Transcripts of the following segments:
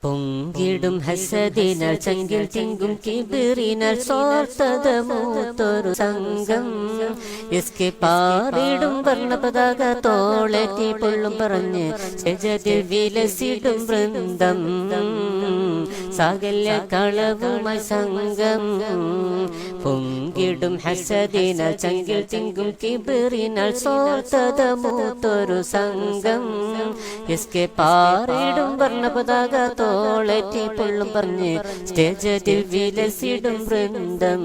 പൊങ്കിടും ഹസദിനാൽ ചങ്കിൽ തിങ്കും കിബിറിനാൽ സ്വാർത്ഥത മൂത്തൊരു സംഘം എസ്കെ പാറിടും വർണ്ണപതാക തോളേറ്റി പൊള്ളും പറഞ്ഞ് ശജതിൽ വിലസിടും വൃന്ദം സാകല്യ കളവുമായി സംഘം പൊങ്കിടും ഹസദിനാൽ ചങ്കിൽ തിങ്കും കിബിറിനാൽ സ്വാർത്ഥത മൂത്തൊരു സംഘം എസ്കെ പാറിടും വർണ്ണപതാക തോളേറ്റി പൊള്ളും പറഞ്ഞ് സ്റ്റേജതിൽ വിലസിടും വൃന്ദം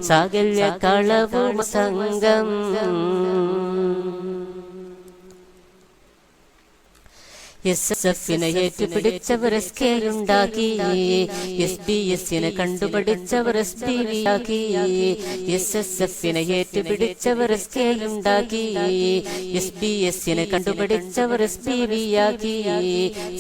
സാകല്യ കളവും സംഘം എസ്എഫിനെ ഏറ്റുപിടിച്ചവർ എസ്കെയുണ്ടാക്കി SBS-നെ കണ്ടുപിടിച്ചവർ SPV-യാക്കി SSF-നെ ഏറ്റുപിടിച്ചവർ എസ്കെയുണ്ടാക്കി SBS-നെ കണ്ടുപിടിച്ചവർ SPV-യാക്കി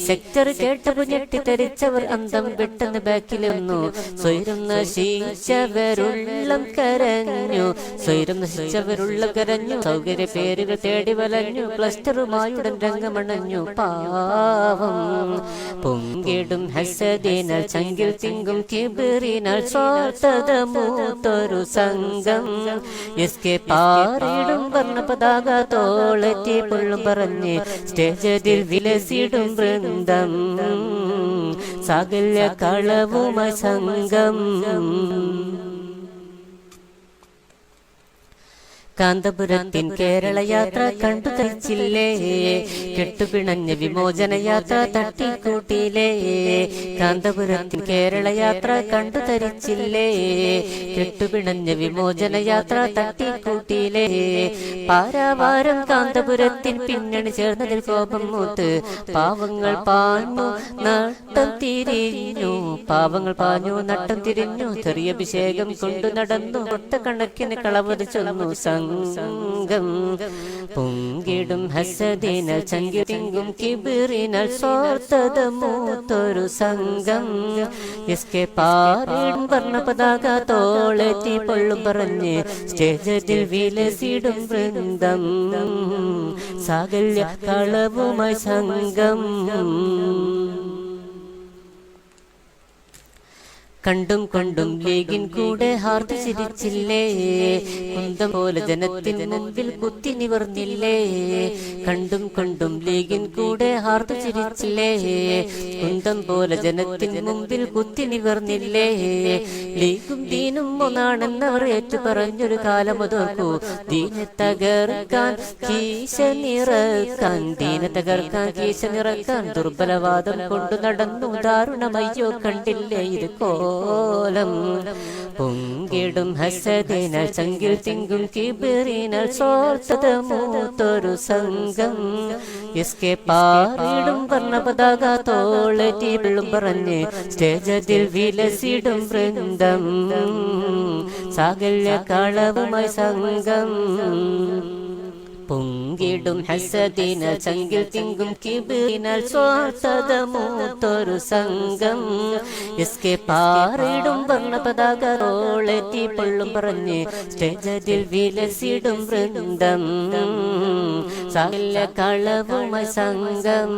സെക്ടർ കേട്ടപ്പോൾ ഞെട്ടിത്തെറിച്ചവർ അന്തം വിട്ടെന്ന് ബാക്കിൽ വന്നു സ്വൈരം നശിച്ചവരുള്ളം കരഞ്ഞു സ്വൈരം നശിച്ചവരുള്ളം കരഞ്ഞു സൗകര്യ പേരുകൾ തേടി വലഞ്ഞു ക്ലസ്റ്ററുമായുടൻ രംഗമണഞ്ഞു പാവം പൊങ്കിടും ഹസദിനാൽ ചങ്കിൽ തിങ്കും കിബിറിനാൽ സ്വാർത്ഥത മൂത്തൊരു സംഘം എസ്കെ പാറിടും വർണ്ണപതാക തോളെത്തി പൊള്ളും പറഞ്ഞ് സ്റ്റേജതിൽ വിലസിടും വൃന്ദം സാകല്യ കളവുമായി സംഘം കാന്തപുരത്തിൻ കേരള യാത്ര കണ്ടു തരിച്ചില്ലേ കെട്ടുപിണഞ്ഞ വിമോചന യാത്ര തട്ടിക്കൂട്ടിയില്ലേ കാന്തപുരത്തിൻ കേരള യാത്ര കണ്ടു തരിച്ചില്ലേ കെട്ടുപിണഞ്ഞ വിമോചന യാത്ര തട്ടിക്കൂട്ടിയില്ലേ പാരാവാരം കാന്തപുരത്തിൻ പിന്നണി ചേർന്നതിൽ കോപം മൂത്ത് പാവങ്ങൾ പാഞ്ഞു നട്ടം തിരിഞ്ഞു പാവങ്ങൾ പാഞ്ഞു നട്ടം തിരിഞ്ഞു ചെറിയഭിഷേകം കൊണ്ടു നടന്നു ഒട്ടക്കണക്കിന് കളവത് ചൊന്നു സംഘം പൊങ്കിടും ഹസദിനാൽ ചങ്കിൽ തിങ്കും കിബിറിനാൽ സ്വാർത്ഥത മൂത്തൊരു സംഘം എസ്കെ പാറിടും വർണ്ണപതാക തോളെത്തി പൊള്ളും പറഞ്ഞ് സ്റ്റേജതിൽ വിലസിടും വൃന്ദം സാകല്യ കളവുമായി സംഘം കണ്ടും കൊണ്ടും ലീഗിൻ കൂടെ ഹാർത്ത് ചിരിച്ചില്ലേ കുന്തം പോലെ ജനത്തിന് മുമ്പിൽ കുത്തി നിവർന്നില്ലേ കണ്ടും കൊണ്ടും ലീഗിൻ കൂടെ ഹാർത്ത് ചിരിച്ചില്ലേ കുന്തം പോലെ ജനത്തിന് മുമ്പിൽ കുത്തി നിവർന്നില്ലേ ലീഗും ദീനും ഒന്നാണെന്നവർ ഏറ്റു പറഞ്ഞൊരു കാലം അതോർക്കൂ ദീനെ തകർക്കാൻ കീശ നിറക്കാൻ ദീനെ തകർക്കാൻ കീശ നിറക്കാൻ ദുർബലവാദം കൊണ്ടു നടന്നു ദാരുണമയ്യോ കണ്ടില്ലേ ഇത് കോലം പൊങ്കിടും ഹസദിനാൽ ചങ്കിൽ തിങ്കും കിബിറിനാൽ സ്വാർത്ഥത മൂത്തൊരു സംഘം എസ്കെ പാറിടും വർണ്ണപതാക തോളെറ്റി പൊള്ളും പറഞ്ഞ് സ്റ്റേജതിൽ വിലസിടും വൃന്ദം സാകല്യ കളവുമായി സംഘം പൊങ്കിടും ഹസദിനാൽ ചങ്കിൽ തിങ്കും കിബിറിനാൽ സ്വാർത്ഥത മൂത്തൊരു സംഘം എസ്കെ പാറിടും വർണ്ണപതാക തോളെത്തി പൊള്ളും പറഞ്ഞ് സ്റ്റേജതിൽ വിലസിടും വൃന്ദം സാകല്യ കളവുമായി സംഘം